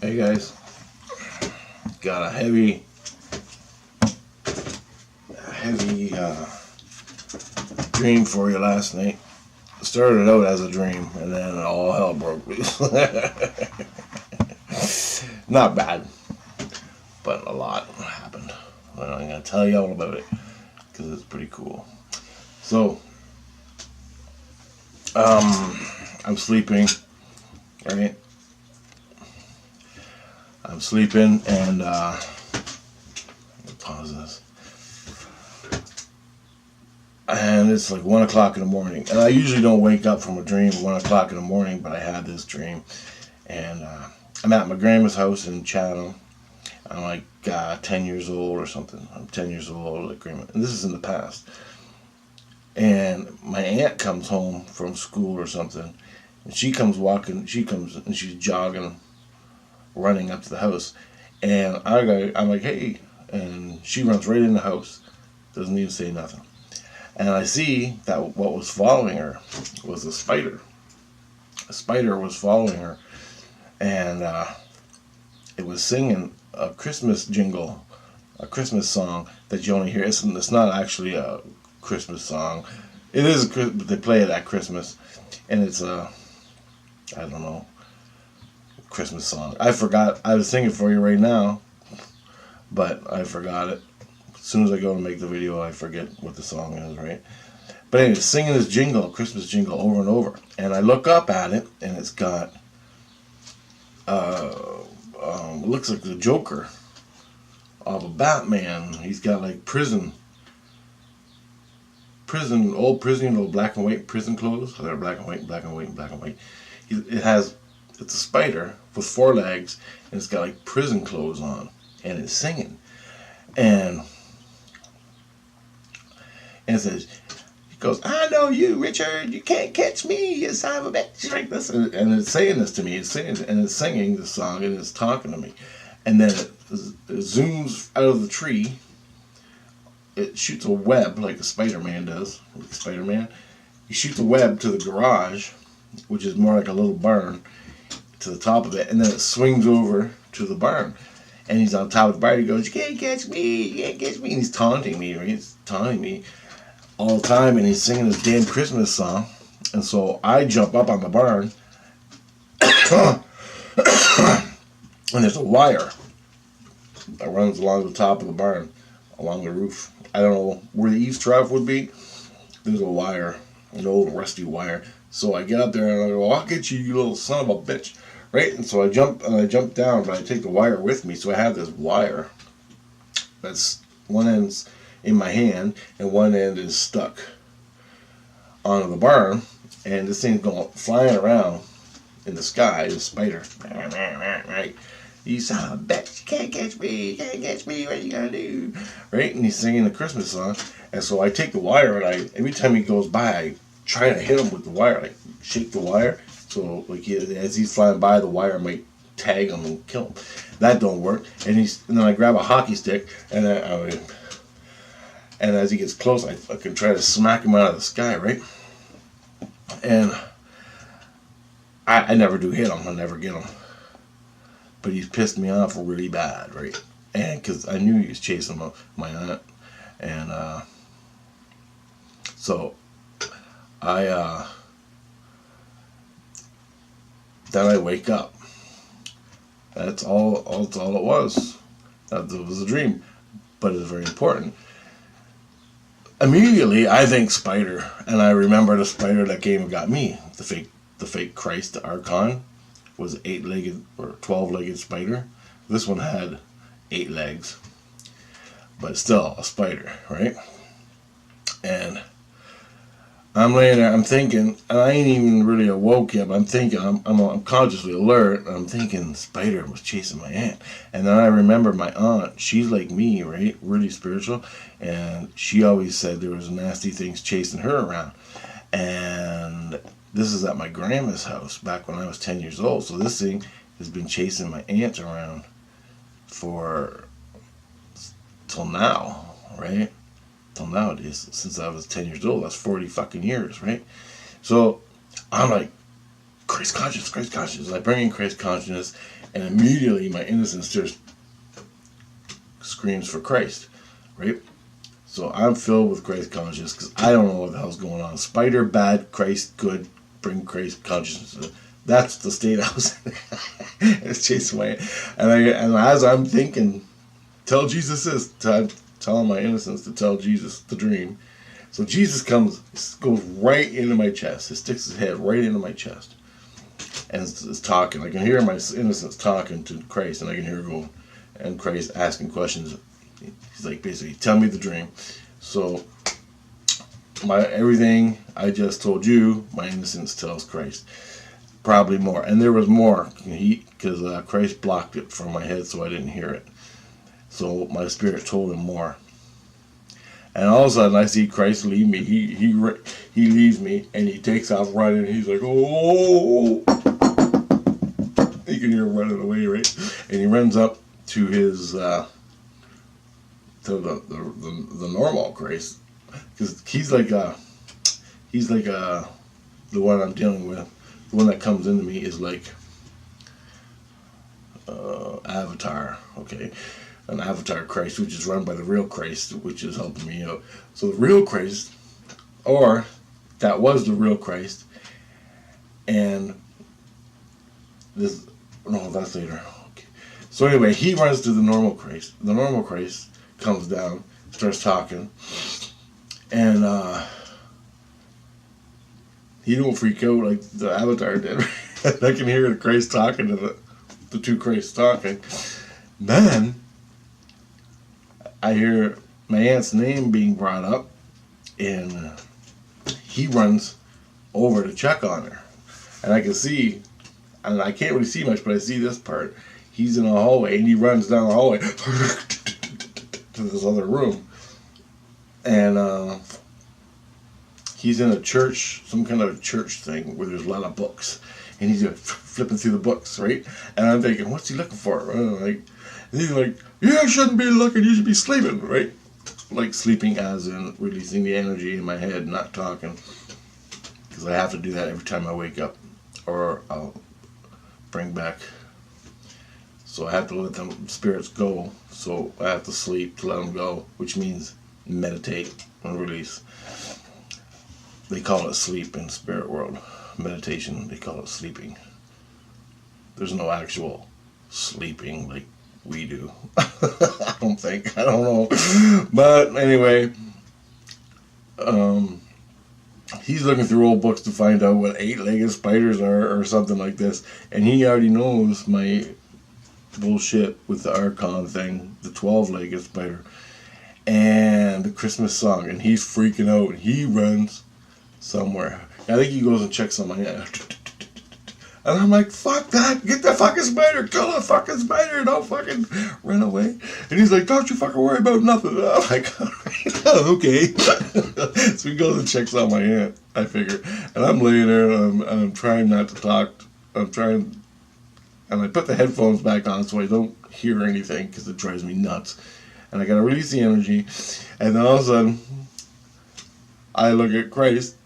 Hey guys, got a heavy dream for you last night. It started out as a dream, and then all hell broke loose. Not bad, but a lot happened. Well, I'm gonna tell you all about it because it's pretty cool. So, I'm sleeping, right? I'm sleeping, and pause this. And it's like 1 o'clock in the morning, and I usually don't wake up from a dream at 1 o'clock in the morning, but I had this dream, and I'm at my grandma's house in Chatham. I'm like 10 years old or something. I'm 10 years old at grandma, and this is in the past. And my aunt comes home from school or something, and she comes walking. She comes and she's jogging, running up to the house, and I'm like, hey, and she runs right in the house, doesn't even say nothing. And I see that what was following her was a spider. A spider was following her, and it was singing a Christmas jingle, a Christmas song that you only hear. It's not actually a Christmas song. It is, but they play it at Christmas, and it's I don't know, Christmas song. I forgot. I was singing for you right now, but I forgot it. As soon as I go to make the video, I forget what the song is, right? But anyway, singing this jingle, Christmas jingle, over and over. And I look up at it, and it's got, looks like the Joker of a Batman. He's got like old prison, black and white prison clothes. They're black and white, black and white, black and white. It's a spider with 4 legs, and it's got like prison clothes on, and it's singing. And it says, he goes, I know you, Richard, you can't catch me, you son of a bitch, like this. And it's saying this to me, it's singing this song, and it's talking to me. And then it zooms out of the tree, it shoots a web like a Spider-Man does, like Spider-Man. He shoots a web to the garage, which is more like a little barn, to the top of it, and then it swings over to the barn. And he's on top of the barn, he goes, you can't catch me, you can't catch me. And he's taunting me, right? He's taunting me all the time, and he's singing this damn Christmas song. And so I jump up on the barn, and there's a wire that runs along the top of the barn, along the roof. I don't know where the eaves trough would be. There's a wire, an old rusty wire. So I get up there and I go, I'll get you, you little son of a bitch. Right? And so I jump down, but I take the wire with me. So I have this wire that's one end's in my hand and one end is stuck onto the barn, and this thing's going flying around in the sky, the spider. Right? You son of a bitch, you can't catch me, you can't catch me, what are you gonna do? Right? And he's singing the Christmas song. And so I take the wire, and every time he goes by, I try to hit him with the wire, like shake the wire. So like as he's flying by, the wire might tag him and kill him. That don't work. And then I grab a hockey stick, and and as he gets close, I can try to smack him out of the sky, right? And I never do hit him. I never get him. But he's pissed me off really bad, right? And because I knew he was chasing my aunt, and so then I wake up. That's all it was. That was a dream, but it's very important. Immediately, I think spider, and I remember the spider that came and got me. The fake Christ, the Archon, was 8-legged or 12-legged spider. This one had 8 legs, but still a spider, right? And I'm laying there, I'm thinking, and I ain't even really awoke yet, but I'm thinking, I'm consciously alert, and I'm thinking spider was chasing my aunt. And then I remember my aunt, she's like me, right, really spiritual, and she always said there was nasty things chasing her around. And this is at my grandma's house back when I was 10 years old, so this thing has been chasing my aunt around till now, right? Till nowadays, since I was 10 years old. That's 40 fucking years, right? So I'm like Christ consciousness, Christ consciousness. I bring in Christ consciousness, and immediately my innocence just screams for Christ, right? So I'm filled with Christ consciousness because I don't know what the hell's going on. Spider bad, Christ good, bring Christ consciousness. That's the state I was in. It's chasing my, and as I'm thinking, tell Jesus this, telling my innocence to tell Jesus the dream. So Jesus goes right into my chest. He sticks his head right into my chest, and is talking. I can hear my innocence talking to Christ, and I can hear her go, and Christ asking questions. He's like, basically, tell me the dream. So everything I just told you, my innocence tells Christ. Probably more, and there was more. Because Christ blocked it from my head, so I didn't hear it. So my spirit told him more. And all of a sudden, I see Christ leave me. He leaves me, and he takes off running. He's like, oh! You can hear him running away, right? And he runs up to his to the normal Christ, because he's like the one I'm dealing with. The one that comes into me is like Avatar, okay? An Avatar Christ, which is run by the real Christ, which is helping me out. So the real Christ, or that was the real Christ, and this, no, that's later. Okay. So anyway, he runs to the normal Christ. The normal Christ comes down, starts talking, and he don't freak out like the Avatar did. I can hear the Christ talking to the two Christs talking. Then I hear my aunt's name being brought up, and he runs over to check on her. And I can see, and I can't really see much, but I see this part. He's in a hallway, and he runs down the hallway to this other room. And he's in a church, some kind of church thing where there's a lot of books. And he's flipping through the books, right? And I'm thinking, what's he looking for? And he's like, you shouldn't be looking, you should be sleeping, right? Like sleeping as in releasing the energy in my head, not talking. Because I have to do that every time I wake up. Or I'll bring back. So I have to let them spirits go. So I have to sleep to let them go, which means meditate and release. They call it sleep in spirit world. Meditation, they call it sleeping. There's no actual sleeping like we do. I don't think. I don't know. But anyway, he's looking through old books to find out what 8-legged spiders are or something like this. And he already knows my bullshit with the Archon thing, the 12-legged spider, and the Christmas song. And he's freaking out. He runs somewhere. I think he goes and checks on my head. And I'm like, fuck that, get the fucking spider, kill the fucking spider, don't fucking run away. And he's like, don't you fucking worry about nothing. And I'm like, okay. So he goes and checks on my aunt, I figure. And I'm laying there and I'm trying not to talk. And I put the headphones back on so I don't hear anything because it drives me nuts. And I gotta release the energy. And then all of a sudden, I look at Christ.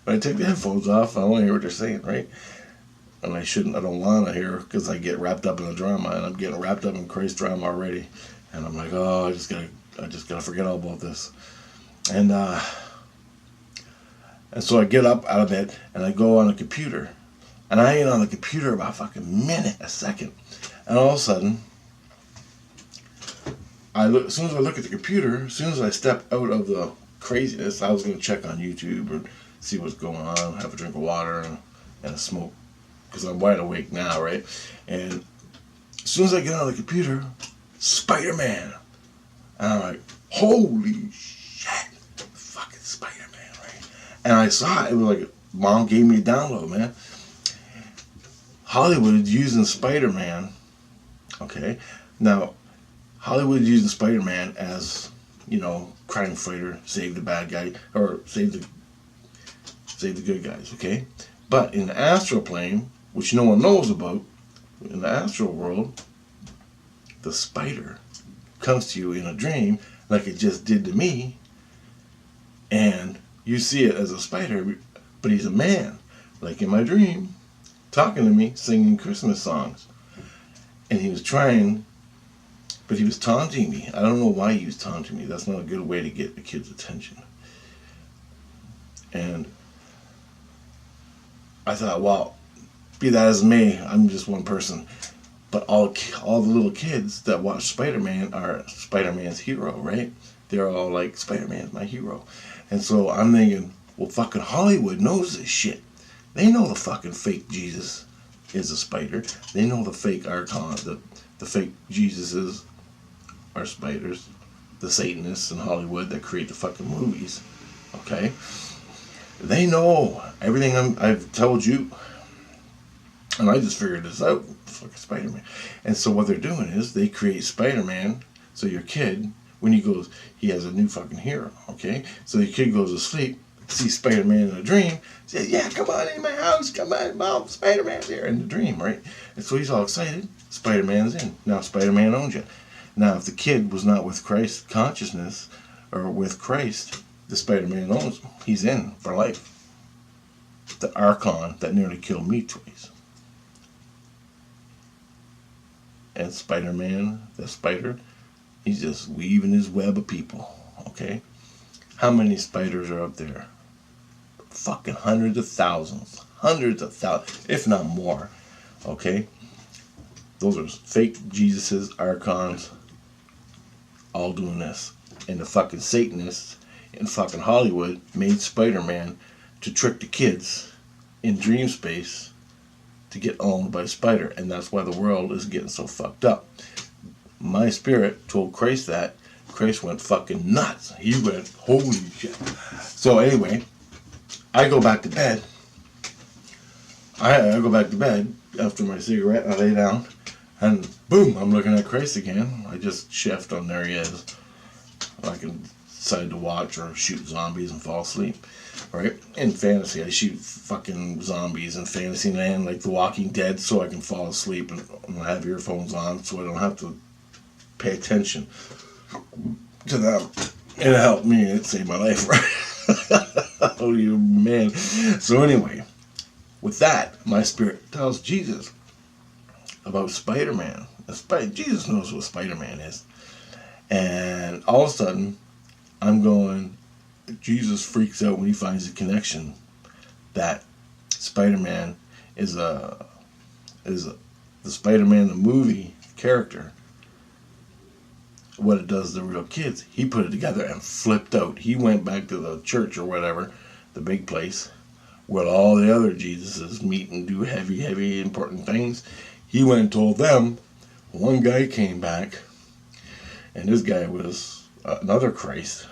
I take the headphones off, I want to hear what they're saying, right? And I don't want to hear because I get wrapped up in the drama, and I'm getting wrapped up in Christ drama already. And I'm like, oh, I just gotta forget all about this. And so I get up out of bed, and I go on the computer. And I ain't on the computer about a fucking minute, a second. And all of a sudden, as soon as I look at the computer, as soon as I step out of the craziness, I was going to check on YouTube or see what's going on, have a drink of water and a smoke, because I'm wide awake now, right? And as soon as I get on the computer, Spider-Man, and I'm like, holy shit, fucking Spider-Man, right? And I saw it was like, Mom gave me a download, man. Hollywood is using Spider-Man, okay? Now, Hollywood is using Spider-Man as, crime fighter, save the bad guy, or save the good guys, okay? But in the astral plane, which no one knows about, in the astral world, the spider comes to you in a dream like it just did to me, and you see it as a spider, but he's a man. Like in my dream, talking to me, singing Christmas songs. And he was trying, but he was taunting me. I don't know why he was taunting me. That's not a good way to get the kid's attention. And I thought, well, be that as it may, I'm just one person. But all the little kids that watch Spider-Man are Spider-Man's hero, right? They're all like, Spider-Man's my hero. And so I'm thinking, well, fucking Hollywood knows this shit. They know the fucking fake Jesus is a spider. They know the fake Archon, the fake Jesuses are spiders. The Satanists in Hollywood that create the fucking movies. Okay? They know everything I've told you. And I just figured this out. Fucking Spider-Man. And so what they're doing is they create Spider-Man. So your kid, when he has a new fucking hero. Okay? So your kid goes to sleep, sees Spider-Man in a dream, says, yeah, come on in my house, come on, Mom, Spider-Man's here in the dream, right? And so he's all excited. Spider-Man's in. Now Spider-Man owns you. Now if the kid was not with Christ consciousness, or with Christ, the Spider-Man owns him. He's in for life. The Archon that nearly killed me twice. And Spider-Man, the spider, he's just weaving his web of people, okay? How many spiders are up there? Fucking hundreds of thousands, if not more, okay? Those are fake Jesuses, Archons, all doing this. And the fucking Satanists in fucking Hollywood made Spider-Man to trick the kids in dream space to get owned by Spider, and that's why the world is getting so fucked up. My spirit told Christ that. Christ went fucking nuts. He went, holy shit. So anyway, I go back to bed. I go back to bed after my cigarette. I lay down, and boom, I'm looking at Christ again. I just shift on there he is. I can decide to watch or shoot zombies and fall asleep. Right? In fantasy, I shoot fucking zombies in Fantasyland, like The Walking Dead, so I can fall asleep and have earphones on so I don't have to pay attention to them. And it helped me. It saved my life, right? Oh, you man. So anyway, with that, my spirit tells Jesus about Spider-Man. Jesus knows what Spider-Man is. And all of a sudden, I'm going, Jesus freaks out when he finds a connection that Spider-Man is the Spider-Man the movie character. What it does to the real kids. He put it together and flipped out. He went back to the church or whatever, the big place, where all the other Jesuses meet and do heavy, important things. He went and told them. One guy came back, and this guy was another Christ.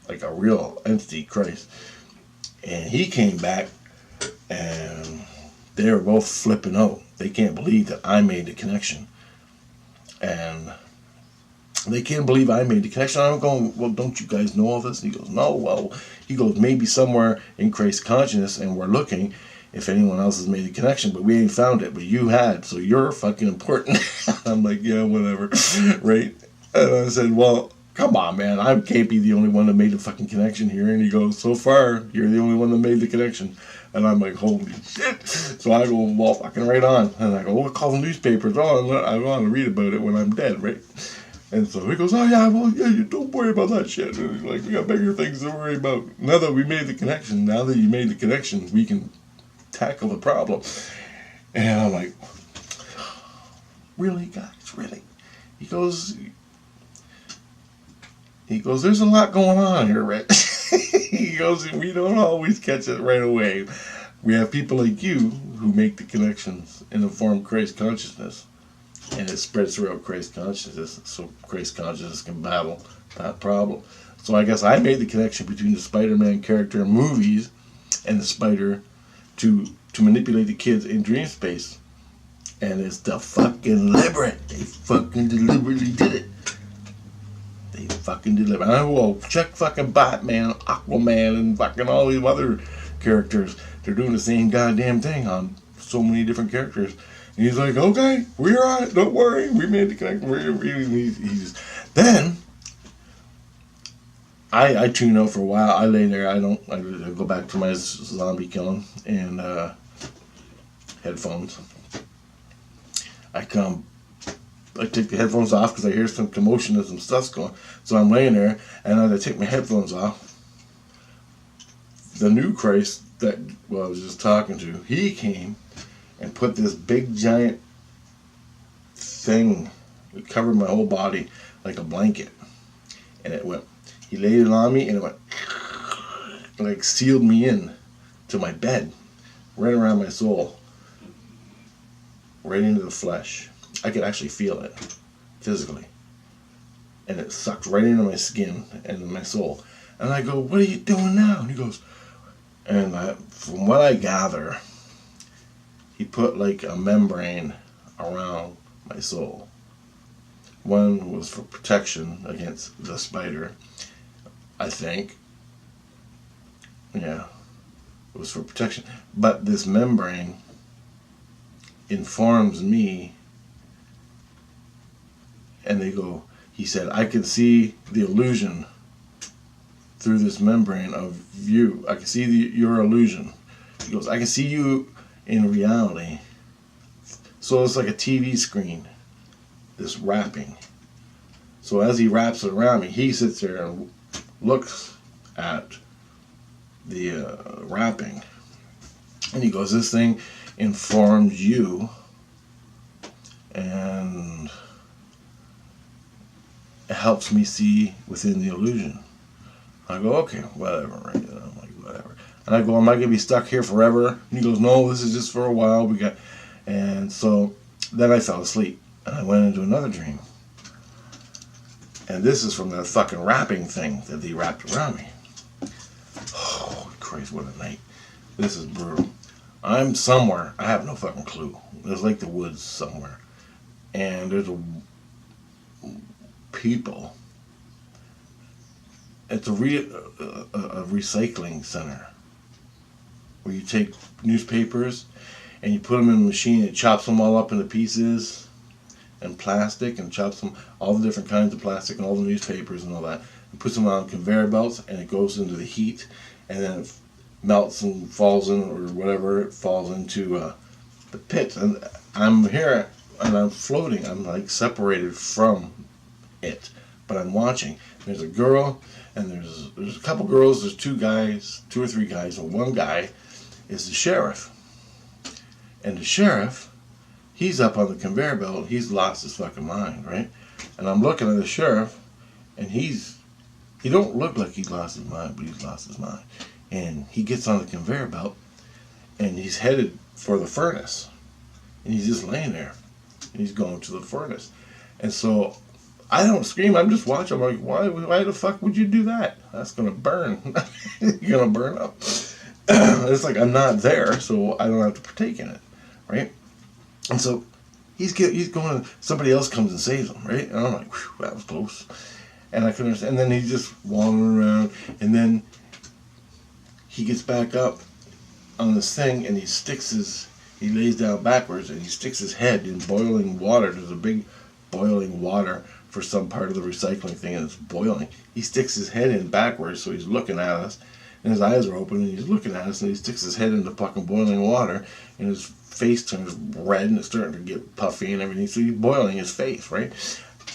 Like a real entity, Christ. And he came back, and they were both flipping out. They can't believe that I made the connection. And they can't believe I made the connection. I'm going, well, don't you guys know all this? And he goes, no. Well, he goes, maybe somewhere in Christ's consciousness, and we're looking if anyone else has made the connection, but we ain't found it. But you had, so you're fucking important. I'm like, yeah, whatever, right? And I said, well, come on, man, I can't be the only one that made the fucking connection here. And he goes, so far, you're the only one that made the connection. And I'm like, holy shit. So I go, well, fucking right on. And I go, well, call the newspapers. Oh, I want to read about it when I'm dead, right? And so he goes, oh, yeah, well, yeah, you don't worry about that shit. And he's like, we got bigger things to worry about. Now that we made the connection, we can tackle the problem. And I'm like, really, guys, really? He goes, there's a lot going on here, right? He goes, we don't always catch it right away. We have people like you who make the connections and inform Christ consciousness. And it spreads throughout Christ consciousness, so Christ consciousness can battle that problem. So I guess I made the connection between the Spider-Man character in movies and the spider to manipulate the kids in dream space. And it's the fucking deliberate. They fucking deliberately did it. They fucking deliberate. I will check fucking Batman, Aquaman, and fucking all these other characters. They're doing the same goddamn thing on so many different characters. And he's like, okay, we're on it. Don't worry. We made the connection. Then I tune out for a while. I lay there. I go back to my zombie killing. And headphones. I take the headphones off because I hear some commotion and some stuff's going. So I'm laying there, and as I take my headphones off, the new Christ that I was just talking to, he came and put this big giant thing that covered my whole body like a blanket, and he laid it on me, and it went like sealed me in to my bed, right around my soul, right into the flesh. I could actually feel it physically, and it sucked right into my skin and my soul. And I go, "What are you doing now?" And he goes, and from what I gather, he put like a membrane around my soul. One was for protection against the spider, I think. Yeah, it was for protection. But this membrane informs me, and he said, I can see the illusion through this membrane of you. I can see your illusion. He goes, I can see you in reality. So it's like a TV screen, this wrapping. So as he wraps it around me, he sits there and looks at the wrapping. And he goes, this thing informs you, and it helps me see within the illusion. I go, okay, whatever, right? And I'm like, whatever. And I go, am I going to be stuck here forever? And he goes, no, this is just for a while. And so then I fell asleep, and I went into another dream. And this is from that fucking wrapping thing that he wrapped around me. Oh, Christ, what a night. This is brutal. I'm somewhere, I have no fucking clue. There's like the woods somewhere. And there's people. It's a recycling center where you take newspapers and you put them in a machine. It chops them all up into pieces and plastic, and chops them, all the different kinds of plastic and all the newspapers and all that, and puts them on conveyor belts, and it goes into the heat, and then it melts and falls in, or whatever, it falls into the pit. And I'm here and I'm floating. I'm like separated from it, but I'm watching. There's a girl, and there's a couple girls, there's two or three guys, and one guy is the sheriff. And the sheriff, he's up on the conveyor belt, he's lost his fucking mind, right? And I'm looking at the sheriff, and he don't look like he lost his mind, but he's lost his mind. And he gets on the conveyor belt, and he's headed for the furnace. And he's just laying there, and he's going to the furnace. And so I don't scream, I'm just watching. I'm like, why the fuck would you do that? That's going to burn. You're going to burn up. It's like I'm not there, so I don't have to partake in it, right? And so he's going, somebody else comes and saves him, right? And I'm like, whew, that was close. And I couldn't understand. And then he's just wandering around, and then he gets back up on this thing, and he lays down backwards, and he sticks his head in boiling water. There's a big boiling water for some part of the recycling thing, and it's boiling. He sticks his head in backwards, so he's looking at us, and his eyes are open, and he's looking at us, and he sticks his head in the fucking boiling water, and his face turns red, and it's starting to get puffy and everything, so he's boiling his face, right?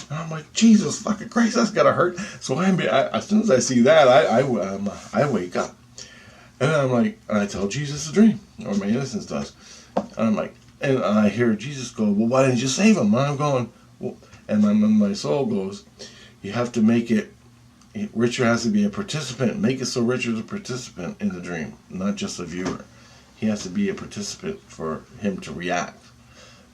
And I'm like, Jesus fucking Christ, that's gotta hurt. So as soon as I see that, I wake up. And then I'm like, and I tell Jesus a dream, or my innocence does. And I'm like, and I hear Jesus go, well, why didn't you save him? And I'm going, well, and my soul goes, you have to make it, Richard has to be a participant. Make it so Richard's a participant in the dream, not just a viewer. He has to be a participant for him to react.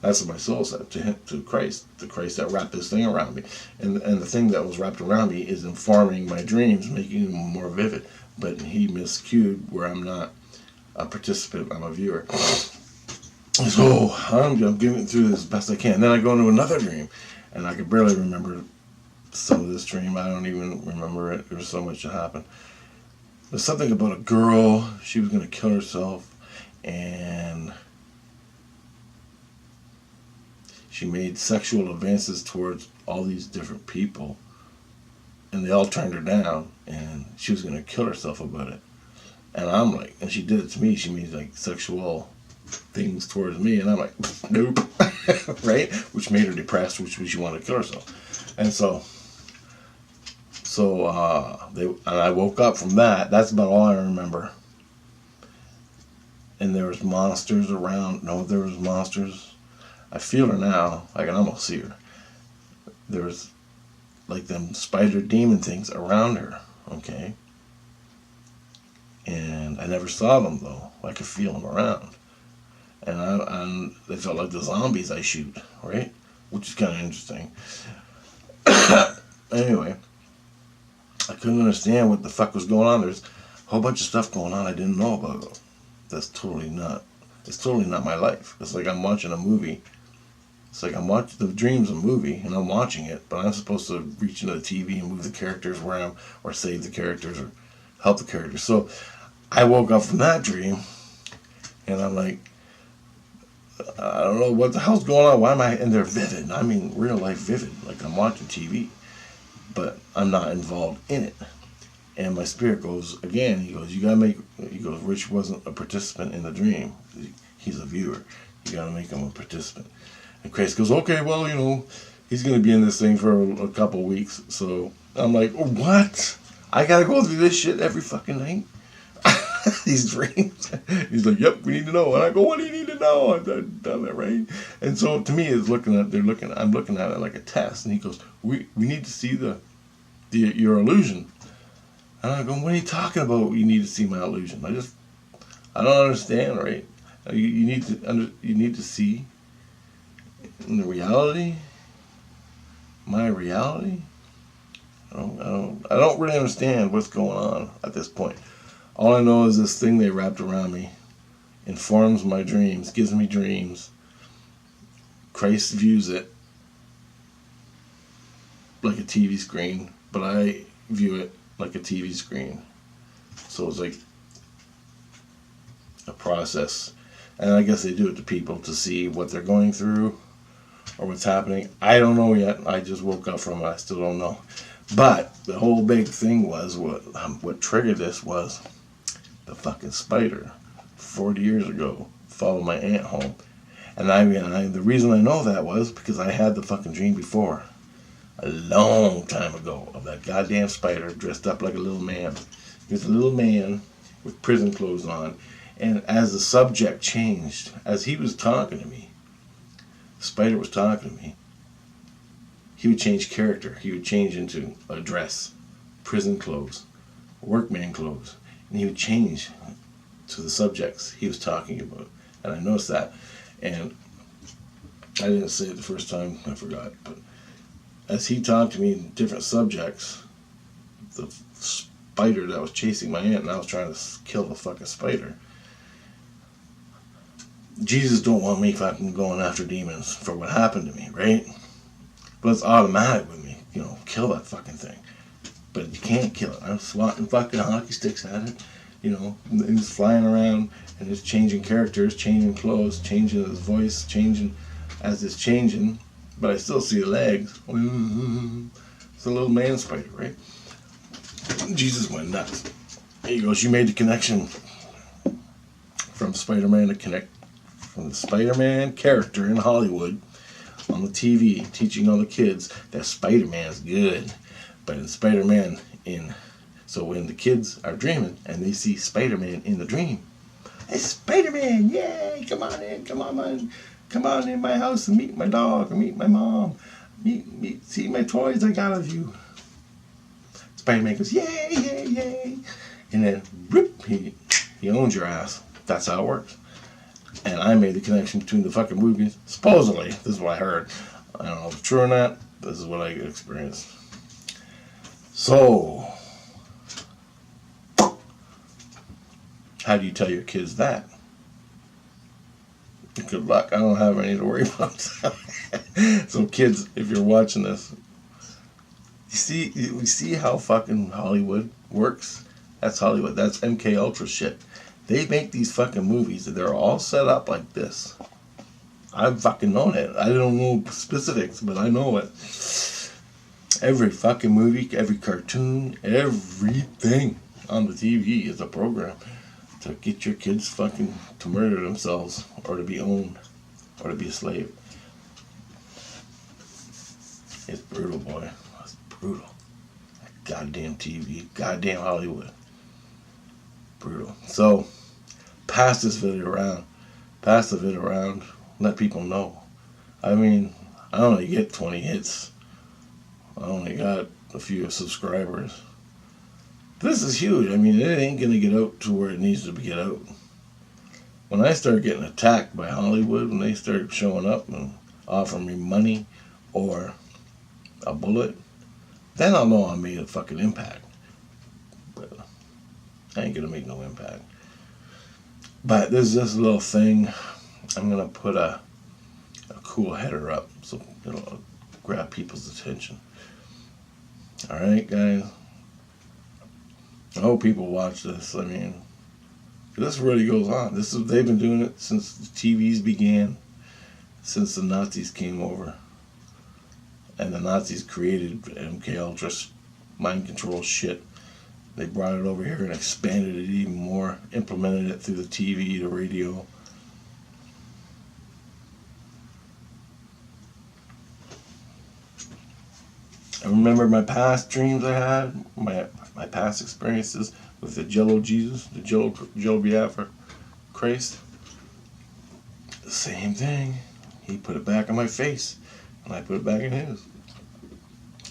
That's what my soul said to Christ, the Christ that wrapped this thing around me. And the thing that was wrapped around me is informing my dreams, making them more vivid. But he miscued where I'm not a participant, I'm a viewer. So I'm getting through this as best I can. Then I go into another dream, and I could barely remember some of this dream. I don't even remember it. There was so much that happened. There's something about a girl. She was going to kill herself, and she made sexual advances towards all these different people, and they all turned her down, and she was going to kill herself about it. And I'm like, and she did it to me. She made like sexual things towards me, and I'm like, nope, right? Which made her depressed, which she wanted to kill herself. And and I woke up from that. That's about all I remember. And there was monsters around. No, there was monsters. I feel her now. I can almost see her. There was like them spider demon things around her. Okay. And I never saw them though. I could feel them around. And they felt like the zombies I shoot, right? Which is kind of interesting. Anyway, I couldn't understand what the fuck was going on. There's a whole bunch of stuff going on I didn't know about. It's totally not my life. It's like I'm watching a movie. It's like I'm watching the dream's a movie and I'm watching it, but I'm supposed to reach into the TV and move the characters or save the characters or help the characters. So I woke up from that dream and I'm like, I don't know what the hell's going on. Why am I? And they're vivid. I mean, real life vivid. Like I'm watching TV, but I'm not involved in it. And my spirit goes again. He goes, you gotta make. He goes, Rich wasn't a participant in the dream. He's a viewer. You gotta make him a participant. And Christ goes, okay, well, he's gonna be in this thing for a couple of weeks. So I'm like, oh, what? I gotta go through this shit every fucking night. These dreams. He's like, yep, we need to know. And I go, what do you need to know? I've done that, right? And so to me, I'm looking at it like a test. And he goes, we need to see your illusion. And I go, what are you talking about? You need to see my illusion. I don't understand, right? You need to see in the reality, my reality. I don't really understand what's going on at this point. All I know is this thing they wrapped around me informs my dreams, gives me dreams. Christ views it like a TV screen, but I view it like a TV screen. So it's like a process. And I guess they do it to people to see what they're going through or what's happening. I don't know yet. I just woke up from it. I still don't know. But the whole big thing was what triggered this was the fucking spider 40 years ago followed my aunt home. And the reason I know that was because I had the fucking dream before. A long time ago of that goddamn spider dressed up like a little man. He was a little man with prison clothes on. And as the subject changed, as he was talking to me, the spider was talking to me, he would change character. He would change into a dress, prison clothes, workman clothes. And he would change to the subjects he was talking about. And I noticed that. And I didn't say it the first time, I forgot. But as he talked to me in different subjects, the spider that was chasing my aunt and I was trying to kill the fucking spider. Jesus don't want me fucking going after demons for what happened to me, right? But it's automatic with me, kill that fucking thing. But you can't kill it. I'm swatting fucking hockey sticks at it, and it's flying around and it's changing characters, changing clothes, changing his voice, changing as it's changing. But I still see the legs. It's a little man spider, right? Jesus went nuts. He goes, you made the connection from Spider-Man to connect from the Spider-Man character in Hollywood on the TV, teaching all the kids that Spider-Man's good. But in Spider-Man so when the kids are dreaming and they see Spider-Man in the dream, hey, Spider-Man, yay, come on in my house and meet my dog or meet my mom, see my toys I got of you. Spider-Man goes, yay, yay, yay, and then whoop, he owns your ass. That's how it works. And I made the connection between the fucking movies. Supposedly, this is what I heard. I don't know if it's true or not. This is what I experienced. So, how do you tell your kids that? Good luck. I don't have any to worry about. So kids, if you're watching this, you see how fucking Hollywood works? That's Hollywood. That's MK Ultra shit. They make these fucking movies and they're all set up like this. I've fucking known it. I don't know specifics, but I know it. Every fucking movie, every cartoon, everything on the TV is a program. to get your kids fucking to murder themselves or to be owned or to be a slave. It's brutal, boy. It's brutal. Goddamn TV. Goddamn Hollywood. Brutal. So, pass this video around. Pass the video around. Let people know. I mean, I only get 20 hits. I only got a few subscribers. This is huge. I mean, it ain't gonna get out to where it needs to get out. When I start getting attacked by Hollywood, when they start showing up and offering me money or a bullet, then I'll know I made a fucking impact. But I ain't gonna make no impact. But there's this little thing. I'm gonna put a cool header up so it'll grab people's attention. Alright, guys. I hope people watch this. I mean, this really goes on. They've been doing it since the TVs began, since the Nazis came over. And the Nazis created MK Ultra's mind control shit. They brought it over here and expanded it even more, implemented it through the TV, the radio. I remember my past dreams I had, my past experiences with the Jello Jesus, the Jello Biafra Christ. The same thing. He put it back on my face, and I put it back in his.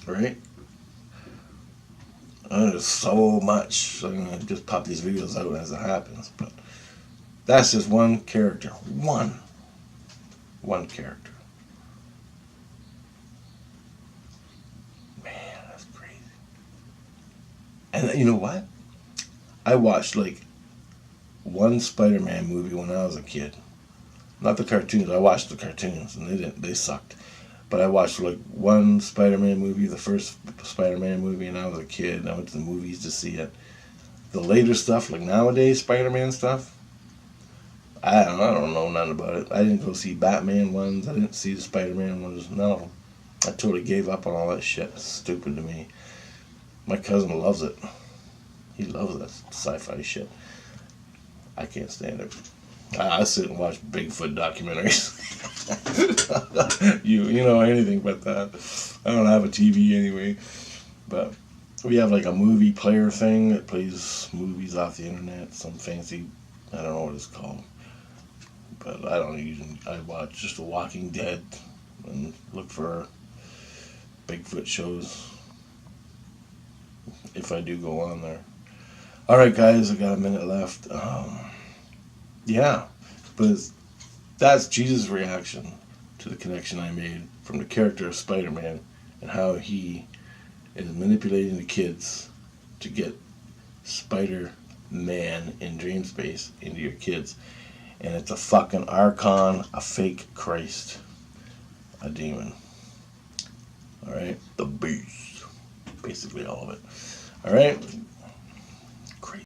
Right? There's so much. So I'm going to just pop these videos out as it happens. But that's just one character. One character. Man, that's crazy. And you know what? I watched like one Spider-Man movie when I was a kid. Not the cartoons. I watched the cartoons and they sucked. But I watched like one Spider-Man movie, the first Spider-Man movie, and I was a kid. And I went to the movies to see it. The later stuff, like nowadays Spider-Man stuff, I don't know nothing about it. I didn't go see Batman ones. I didn't see the Spider-Man ones. None of them. I totally gave up on all that shit. It's stupid to me. My cousin loves it. He loves that sci-fi shit. I can't stand it. I sit and watch Bigfoot documentaries. you know anything but that. I don't have a TV anyway. But we have like a movie player thing that plays movies off the internet. Some fancy, I don't know what it's called. But I watch just The Walking Dead and look for Bigfoot shows if I do go on there. Alright guys, I got a minute left. Yeah, but that's Jesus' reaction to the connection I made from the character of Spider-Man and how is manipulating the kids to get Spider-Man in dream space into your kids. And it's a fucking Archon, a fake Christ, a demon. Alright? The beast. Basically all of it. Alright?